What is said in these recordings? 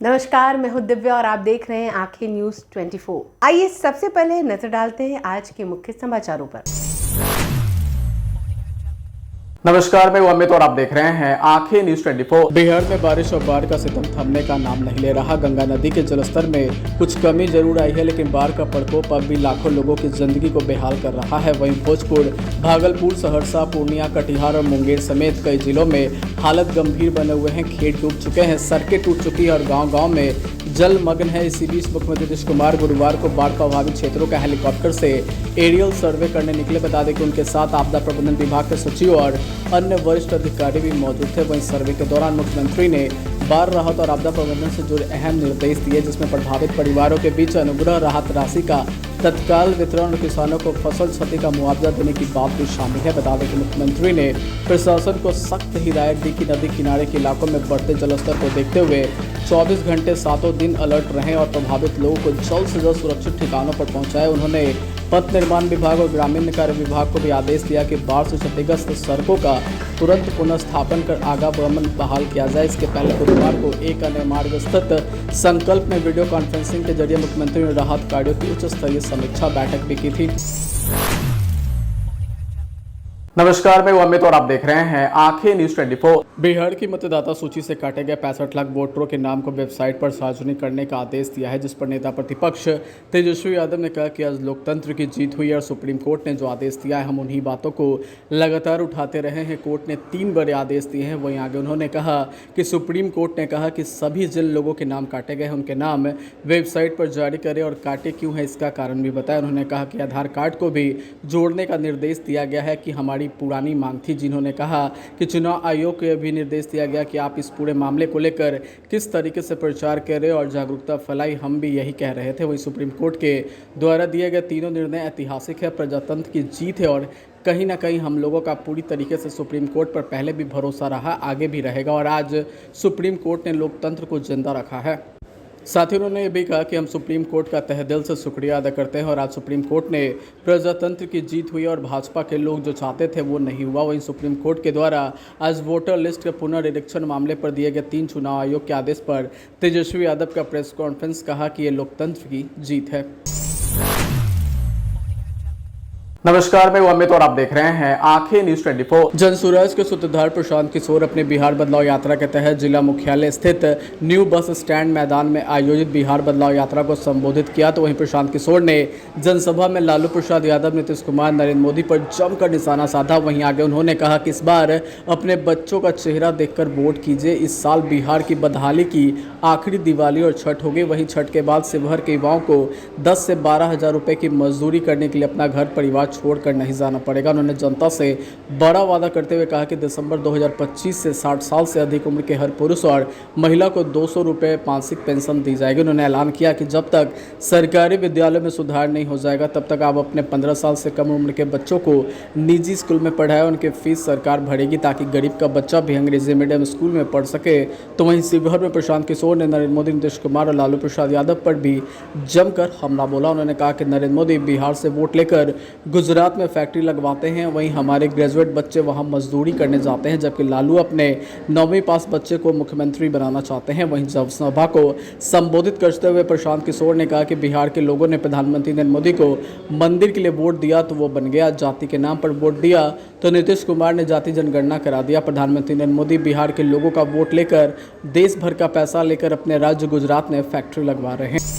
नमस्कार, मैं हूं दिव्या और आप देख रहे हैं आंखें न्यूज 24। आइए सबसे पहले नजर डालते हैं आज के मुख्य समाचारों पर। नमस्कार, मैं अमित और आप देख रहे हैं आंखें न्यूज 24। बिहार में बारिश और बाढ़ का सितम थमने का नाम नहीं ले रहा। गंगा नदी के जलस्तर में कुछ कमी जरूर आई है, लेकिन बाढ़ का प्रकोप अब भी लाखों लोगों की जिंदगी को बेहाल कर रहा है। वहीं भोजपुर, भागलपुर, सहरसा, पूर्णिया, कटिहार और मुंगेर समेत कई जिलों में हालत गंभीर बने हुए हैं। खेत डूब चुके हैं, सड़कें टूट चुकी है और गाँव-गाँव में जलमग्न है। इसी बीच मुख्यमंत्री नीतीश कुमार गुरुवार को बाढ़ प्रभावित क्षेत्रों का हेलीकॉप्टर से एरियल सर्वे करने निकले। बता दें कि उनके साथ आपदा प्रबंधन विभाग के सचिव और अन्य वरिष्ठ अधिकारी भी मौजूद थे। वहीं सर्वे के दौरान मुख्यमंत्री ने बाढ़ राहत और आपदा प्रबंधन से जुड़े अहम निर्देश दिए, जिसमें प्रभावित परिवारों के बीच अनुग्रह राहत राशि का तत्काल वितरण और किसानों को फसल क्षति का मुआवजा देने की बात भी शामिल है। बता दें कि मुख्यमंत्री ने प्रशासन को सख्त हिदायत दी कि नदी किनारे के इलाकों में बढ़ते जलस्तर को देखते हुए 24 घंटे सातों दिन अलर्ट रहें और प्रभावित लोगों को जल्द से जल्द सुरक्षित ठिकानों पर पहुंचाएं। उन्होंने पथ निर्माण विभाग और ग्रामीण कार्य विभाग को भी आदेश दिया कि बाढ़ से क्षतिग्रस्त सड़कों का तुरंत पुनर्स्थापन कर आवागमन बहाल किया जाए। इसके पहले बुधवार को एक अन्य मार्ग स्थित संकल्प में वीडियो कॉन्फ्रेंसिंग के जरिए मुख्यमंत्री ने राहत कार्यों की उच्च स्तरीय समीक्षा बैठक भी की थी। नमस्कार, मैं अमित और आप देख रहे हैं आंखें न्यूज 24। बिहार की मतदाता सूची से काटे गए 65 लाख वोटरों के नाम को वेबसाइट पर सार्वजनिक करने का आदेश दिया है, जिस पर नेता प्रतिपक्ष तेजस्वी यादव ने कहा कि आज लोकतंत्र की जीत हुई और सुप्रीम कोर्ट ने जो आदेश दिया है हम उन्हीं बातों को लगातार उठाते रहे हैं। कोर्ट ने 3 बड़े आदेश दिए हैं। वहीं आगे उन्होंने कहा कि सुप्रीम कोर्ट ने कहा कि सभी जिन लोगों के नाम काटे गए हैं उनके नाम वेबसाइट पर जारी करें और काटे क्यों है इसका कारण भी बताया। उन्होंने कहा कि आधार कार्ड को भी जोड़ने का निर्देश दिया गया है कि हमारी पुरानी मांग थी। जिन्होंने कहा कि चुनाव आयोग को भी निर्देश दिया गया कि आप इस पूरे मामले को लेकर किस तरीके से प्रचार करें और जागरूकता फैलाई, हम भी यही कह रहे थे। वहीं सुप्रीम कोर्ट के द्वारा दिए गए तीनों निर्णय ऐतिहासिक है, प्रजातंत्र की जीत है और कहीं ना कहीं हम लोगों का पूरी तरीके से सुप्रीम कोर्ट पर पहले भी भरोसा रहा, आगे भी रहेगा और आज सुप्रीम कोर्ट ने लोकतंत्र को जिंदा रखा है। साथ ही उन्होंने ये भी कहा कि हम सुप्रीम कोर्ट का तहे दिल से शुक्रिया अदा करते हैं और आज सुप्रीम कोर्ट ने प्रजातंत्र की जीत हुई और भाजपा के लोग जो चाहते थे वो नहीं हुआ। वहीं सुप्रीम कोर्ट के द्वारा आज वोटर लिस्ट के पुनर्निरीक्षण मामले पर दिए गए 3 चुनाव आयोग के आदेश पर तेजस्वी यादव का प्रेस कॉन्फ्रेंस कहा कि ये लोकतंत्र की जीत है। नमस्कार, मैं अमित और आप देख रहे हैं आंखें न्यूज 24। जनसुराज के सूत्रधार प्रशांत किशोर अपने बिहार बदलाव यात्रा के तहत जिला मुख्यालय स्थित न्यू बस स्टैंड मैदान में आयोजित बिहार बदलाव यात्रा को संबोधित किया। तो वहीं प्रशांत किशोर ने जनसभा में लालू प्रसाद यादव, नीतीश कुमार, नरेंद्र मोदी पर जमकर निशाना साधा। वहीं आगे उन्होंने कहा कि इस बार अपने बच्चों का चेहरा देखकर वोट कीजिए। इस साल बिहार की बदहाली की आखिरी दिवाली और छठ हो गई। वहीं छठ के बाद शिवहर के युवाओं को 10 से 12 हज़ार रुपये की मजदूरी करने के लिए अपना घर परिवार छोड़कर नहीं जाना पड़ेगा। उन्होंने जनता से बड़ा वादा करते हुए कहा कि दिसंबर 2025 से 60 साल से अधिक उम्र के हर पुरुष और महिला को 200 रुपये मासिक पेंशन दी जाएगी। उन्होंने ऐलान किया कि जब तक सरकारी विद्यालयों में सुधार नहीं हो जाएगा तब तक आप अपने 15 साल से कम उम्र के बच्चों को निजी स्कूल में पढ़ाएं। उनकी फीस सरकार भरेगी ताकि गरीब का बच्चा भी अंग्रेजी मीडियम स्कूल में पढ़ सके। तो वहीं शिवहर में प्रशांत किशोर ने नरेंद्र मोदी, नीतीश कुमार और लालू प्रसाद यादव पर भी जमकर हमला बोला। उन्होंने कहा कि नरेंद्र मोदी बिहार से वोट लेकर गुजरात में फैक्ट्री लगवाते हैं, वहीं हमारे ग्रेजुएट बच्चे वहां मजदूरी करने जाते हैं, जबकि लालू अपने 9वीं पास बच्चे को मुख्यमंत्री बनाना चाहते हैं। वहीं जब सभा को संबोधित करते हुए प्रशांत किशोर ने कहा कि बिहार के लोगों ने प्रधानमंत्री नरेंद्र मोदी को मंदिर के लिए वोट दिया तो वो बन गया, जाति के नाम पर वोट दिया तो नीतीश कुमार ने जाति जनगणना करा दिया। प्रधानमंत्री नरेंद्र मोदी बिहार के लोगों का वोट लेकर देश भर का पैसा लेकर अपने राज्य गुजरात में फैक्ट्री लगवा रहे हैं।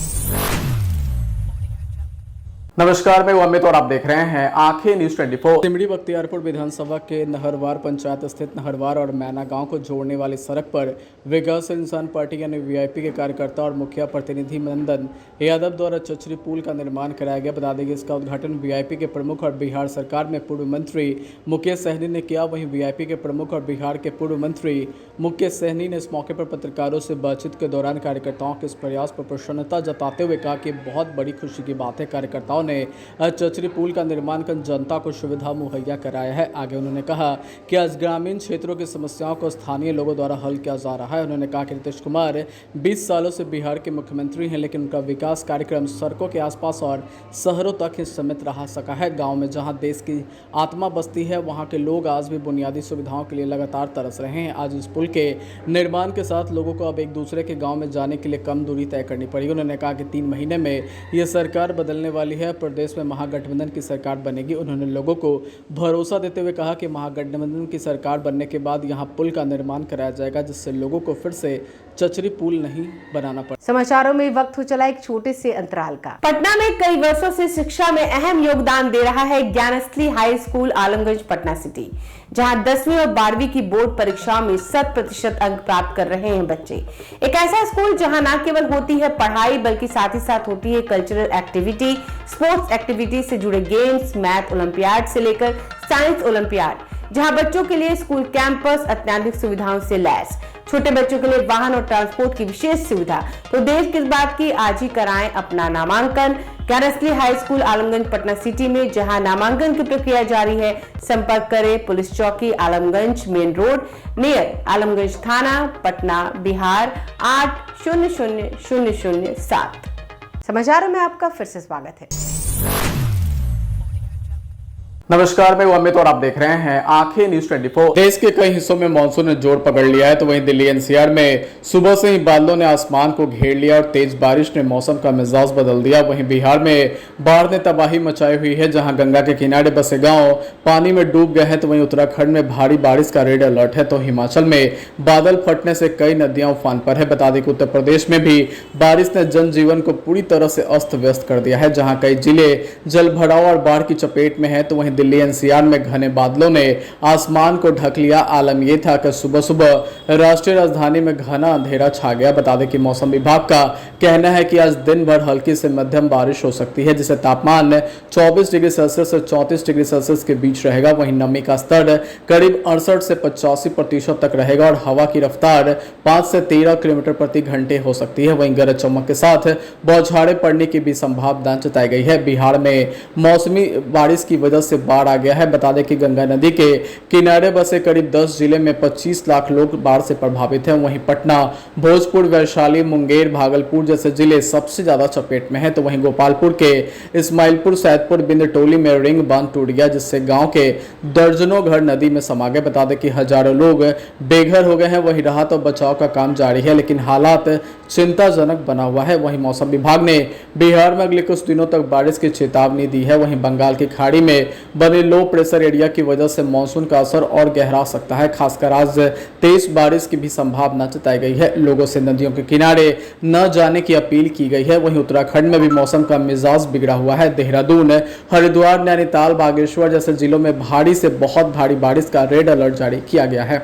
नमस्कार, मैं अमित और आप देख रहे हैं आंखें न्यूज 24। सिमरी बख्तियारपुर विधानसभा के नहरवार पंचायत स्थित नहरवार और मैना गांव को जोड़ने वाली सड़क पर विकास इंसान पार्टी यानी वीआईपी के कार्यकर्ता और मुखिया प्रतिनिधि नंदन यादव द्वारा चचरी पुल का निर्माण कराया गया। बता दें कि इसका उद्घाटन वीआईपी के प्रमुख और बिहार सरकार में पूर्व मंत्री मुकेश सहनी ने किया। वहीं वीआईपी के प्रमुख और बिहार के पूर्व मंत्री मुकेश सहनी ने इस मौके पर पत्रकारों से बातचीत के दौरान कार्यकर्ताओं के इस प्रयास पर प्रसन्नता जताते हुए कहा कि बहुत बड़ी खुशी की बात है। कार्यकर्ताओं महिलाओं ने चचरी पुल का निर्माण कर जनता को सुविधा मुहैया कराया है। आगे उन्होंने कहा कि आज ग्रामीण क्षेत्रों की समस्याओं को स्थानीय लोगों द्वारा हल किया जा रहा है। उन्होंने कहा कि नीतीश कुमार 20 सालों से बिहार के मुख्यमंत्री हैं, लेकिन उनका विकास कार्यक्रम सड़कों के आसपास और शहरों तक ही सीमित रह सका है। गाँव में जहाँ देश की आत्मा बसती है, वहाँ के लोग आज भी बुनियादी सुविधाओं के लिए लगातार तरस रहे हैं। आज इस पुल के निर्माण के साथ लोगों को अब एक दूसरे के गांव में जाने के लिए कम दूरी तय करनी पड़ी। उन्होंने कहा कि 3 महीने में ये सरकार बदलने वाली है, प्रदेश में महागठबंधन की सरकार बनेगी। उन्होंने लोगों को भरोसा देते हुए कहा कि महागठबंधन की सरकार बनने के बाद यहाँ पुल का निर्माण कराया जाएगा, जिससे लोगों को फिर से चचरी पुल नहीं बनाना पड़े। समाचारों में वक्त हो चला एक छोटे से अंतराल का। पटना में कई वर्षों से शिक्षा में अहम योगदान दे रहा है Gyansthali high school Alamganj Patna city, जहां 10वीं और 12वीं की बोर्ड परीक्षाओं में 100% अंक प्राप्त कर रहे हैं बच्चे। एक ऐसा स्कूल जहां न केवल होती है पढ़ाई, बल्कि साथ ही साथ होती है कल्चरल एक्टिविटी, स्पोर्ट्स एक्टिविटी से जुड़े गेम्स, मैथ ओलंपियाड से लेकर साइंस ओलंपियाड, जहां बच्चों के लिए स्कूल कैंपस अत्याधुनिक सुविधाओं से लैस, छोटे बच्चों के लिए वाहन और ट्रांसपोर्ट की विशेष सुविधा। तो देर किस बात की, आज ही कराएं अपना नामांकन Gyansthali high school Alamganj Patna city में, जहां नामांकन की प्रक्रिया जारी है। संपर्क करें पुलिस चौकी Alamganj main road near Alamganj थाना पटना बिहार 800007। समाचारों में आपका फिर से स्वागत है। नमस्कार, मैं अमित और आप देख रहे हैं आंखें न्यूज 24। देश के कई हिस्सों में मानसून ने जोर पकड़ लिया है, तो वहीं दिल्ली एनसीआर में सुबह से ही बादलों ने आसमान को घेर लिया और तेज बारिश ने मौसम का मिजाज बदल दिया। वहीं बिहार में बाढ़ ने तबाही मचाई हुई है, जहां गंगा के किनारे बसे गांव पानी में डूब गए हैं। तो वहीं उत्तराखंड में भारी बारिश का रेड अलर्ट है, तो हिमाचल में बादल फटने से कई नदियां उफान पर है। बता दें कि उत्तर प्रदेश में भी बारिश ने जनजीवन को पूरी तरह से अस्त व्यस्त कर दिया है, जहाँ कई जिले जलभराव और बाढ़ की चपेट में है। तो वहीं दिल्ली एनसीआर में घने बादलों ने आसमान को ढक लिया। आलम यह था कि सुबह सुबह राष्ट्रीय राजधानी में घना अंधेरा छा गया। बता दें कि मौसम विभाग का कहना है कि आज दिन भर हल्की से मध्यम बारिश हो सकती है, जिससे तापमान 24 डिग्री सेल्सियस से 34 डिग्री सेल्सियस के बीच रहेगा। वहीं नमी का स्तर करीब 68 से 85% तक रहेगा और हवा की रफ्तार 5 से 13 किलोमीटर प्रति घंटे हो सकती है। वहीं गरज चमक के साथ बौछारें पड़ने की भी संभावना जताई गई है। बिहार में मौसमी बारिश की वजह से बाढ़ आ गया है। बता दें कि गंगा नदी के किनारे बसे करीब 10 जिले में 25 लाख लोग बाढ़ से प्रभावित हैं। वहीं पटना, भोजपुर, वैशाली, मुंगेर, भागलपुर जैसे जिले सबसे ज्यादा चपेट में हैं। तो वहीं गोपालपुर के इस्माइलपुर, सैदपुर, बिंदटोली में रिंग बांध टूट गया, जिससे गांव के दर्जनों घर नदी में समा गए। बता दें कि हजारों लोग बेघर हो गए हैं। वहीं राहत और बचाव का काम जारी है, लेकिन हालात चिंताजनक बना हुआ है। वहीं मौसम विभाग ने बिहार में अगले कुछ दिनों तक बारिश की चेतावनी दी है। वहीं बंगाल की खाड़ी में बने लो प्रेशर एरिया की वजह से मानसून का असर और गहरा सकता है। खासकर आज तेज बारिश की भी संभावना जताई गई है। लोगों से नदियों के किनारे न जाने की अपील की गई है। वहीं उत्तराखंड में भी मौसम का मिजाज बिगड़ा हुआ है। देहरादून, हरिद्वार, नैनीताल, बागेश्वर जैसे जिलों में भारी से बहुत भारी बारिश का रेड अलर्ट जारी किया गया है।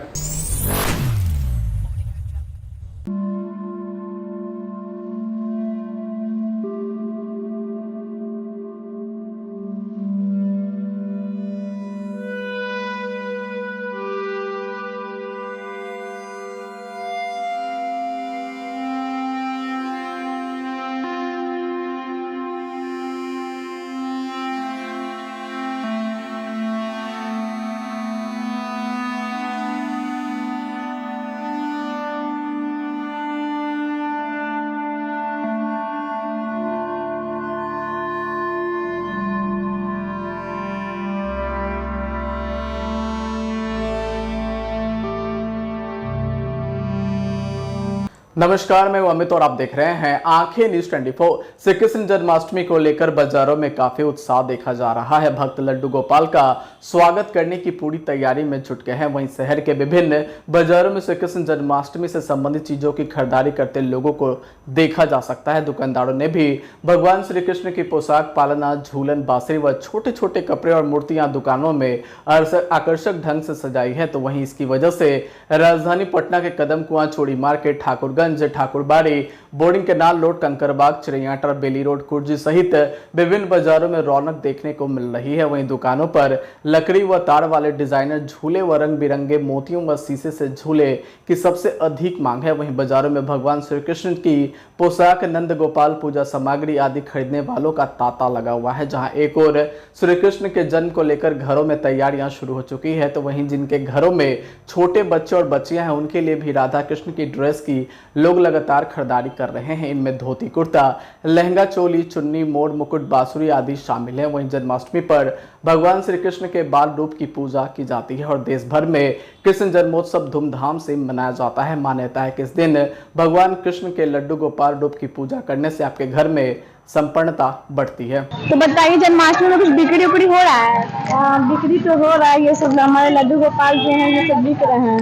नमस्कार, मैं अमित और आप देख रहे हैं आंखें न्यूज 24। श्री कृष्ण जन्माष्टमी को लेकर बाजारों में काफी उत्साह देखा जा रहा है। भक्त लड्डू गोपाल का स्वागत करने की पूरी तैयारी में जुट गए हैं। वहीं शहर के विभिन्न बाजारों में श्री कृष्ण जन्माष्टमी से संबंधित चीजों की खरीदारी करते लोगों को देखा जा सकता है। दुकानदारों ने भी भगवान श्री कृष्ण की पोशाक, पालना, झूलन, बांसुरी व छोटे छोटे कपड़े और मूर्तियां दुकानों में आकर्षक ढंग से सजाई है। तो वहीं इसकी वजह से राजधानी पटना के कदम कुआं, चोड़ी मार्केट, ठाकुरगंज हजरतगंज, ठाकुरबाड़ी, बोर्डिंग केनाल रोड, कंकरबाग, चिड़ियाटर, बेली रोड, कुर्जी सहित विभिन्न बाजारों में रौनक देखने को मिल रही है। वहीं दुकानों पर लकड़ी व तार वाले डिजाइनर झूले व रंग बिरंगे मोतियों व शीशे से झूले की सबसे अधिक मांग है। वहीं बाजारों में भगवान श्री कृष्ण की पोशाक, नंद गोपाल, पूजा सामग्री आदि खरीदने वालों का तांता लगा हुआ है। जहां एक और श्री कृष्ण के जन्म को लेकर घरों में तैयारियां शुरू हो चुकी है, तो वहीं जिनके घरों में छोटे बच्चे और बच्चियां हैं उनके लिए भी राधा कृष्ण की ड्रेस की लोग लगातार खरीदारी कर रहे हैं। इनमें धोती कुर्ता, लहंगा चोली, चुन्नी, मोर, मुकुट, बांसुरी आदि शामिल है। वहीं जन्माष्टमी पर भगवान श्री कृष्ण के बाल रूप की पूजा की जाती है और देश भर में कृष्ण जन्मोत्सव धूमधाम से मनाया जाता है। मान्यता है कि इस दिन भगवान कृष्ण के लड्डू गोपाल रूप की पूजा करने से आपके घर में संपन्नता बढ़ती है। तो बताइए, जन्माष्टमी में कुछ बिक्री उकड़ी हो रहा है? बिक्री तो हो रहा है, ये सब हमारे लड्डू गोपाल जो हैं ये सब बिक रहे हैं।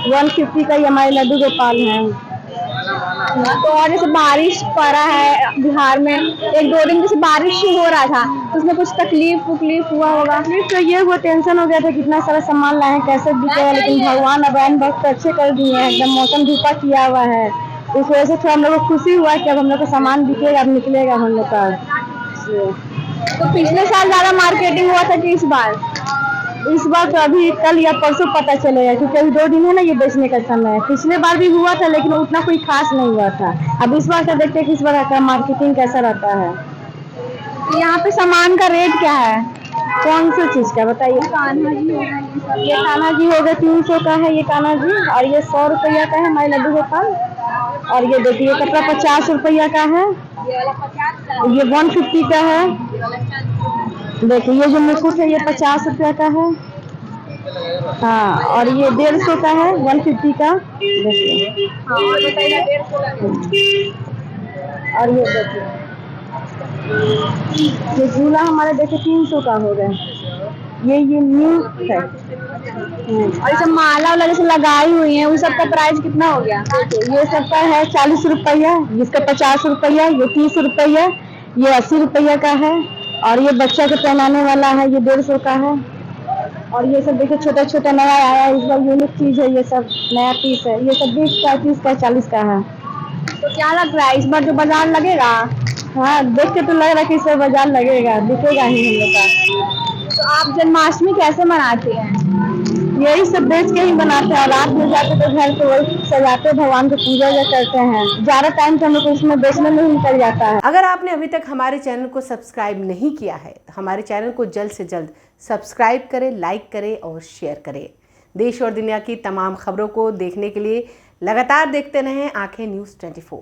150 का ही हमारे लड्डू गोपाल हैं। तो और जैसे बारिश पड़ा है बिहार में, 1-2 दिन जैसे बारिश ही हो रहा था, तो उसमें कुछ तकलीफ हुआ होगा? तो ये वो टेंशन हो गया था, कितना सारा सामान लाए कैसे बिकेगा, लेकिन भगवान अब ऐन वक्त अच्छे कर दिए हैं, एकदम मौसम धूपा किया हुआ है। उस वजह से थोड़ा हम लोग को खुशी हुआ कि अब हम लोग का सामान बिकेगा, अब निकलेगा हम लोग का। तो पिछले साल ज्यादा मार्केटिंग हुआ था कि इस बार तो अभी कल या परसों पता चलेगा, क्योंकि अभी 2 दिन है ना ये बेचने का समय। पिछले बार भी हुआ था लेकिन उतना कोई खास नहीं हुआ था। अब इस बार का देखते हैं कि इस बार का मार्केटिंग कैसा रहता है। तो यहाँ पे सामान का रेट क्या है? कौन सी चीज का बताइए? ये कान्हा जी हो गए 300 का है ये कान्हा जी, और ये 100 रुपया का है हमारे लड्डू गोपाल। और ये देखिए कपड़ा 50 रुपया का है, ये 150 का है। देखिए ये जो मुकुट है ये 50 रुपया का है। हाँ, और ये 150 का है, 150 का। देखिए और ये देखिए ये झूला हमारे देखिए 300 का हो गया। ये न्यू है। और ये सब माला वाला जैसे लगाई हुई है, उन सब का प्राइस कितना हो गया? ये सब का है 40 रुपया, जिसका 50 रुपया, ये 30 रुपया, ये 80 रुपया का है। और ये बच्चा के पहनाने वाला है, ये 150 का है। और ये सब देखिए छोटा छोटा नया आया है, इस बार यूनिक चीज है, ये सब नया पीस है। ये सब 20 का, 30 का, 40 का है। तो क्या लग रहा है इस बार जो बाजार लगेगा? हाँ, देख के तो लग रहा है कि इस बार बाजार लगेगा, दिखेगा ही हम लोग का। तो आप जन्माष्टमी कैसे मनाते हैं? यही सब बेच के ही बनाते हैं। रात में जाते तो घर को वही सजाते, भगवान को पूजा करते हैं। ज्यादा टाइम तो हम लोग इसमें बेचने में ही निकल जाता है। अगर आपने अभी तक हमारे चैनल को सब्सक्राइब नहीं किया है तो हमारे चैनल को जल्द से जल्द सब्सक्राइब करें, लाइक करें और शेयर करें। देश और दुनिया की तमाम खबरों को देखने के लिए लगातार देखते रहें आंखें न्यूज़ 24।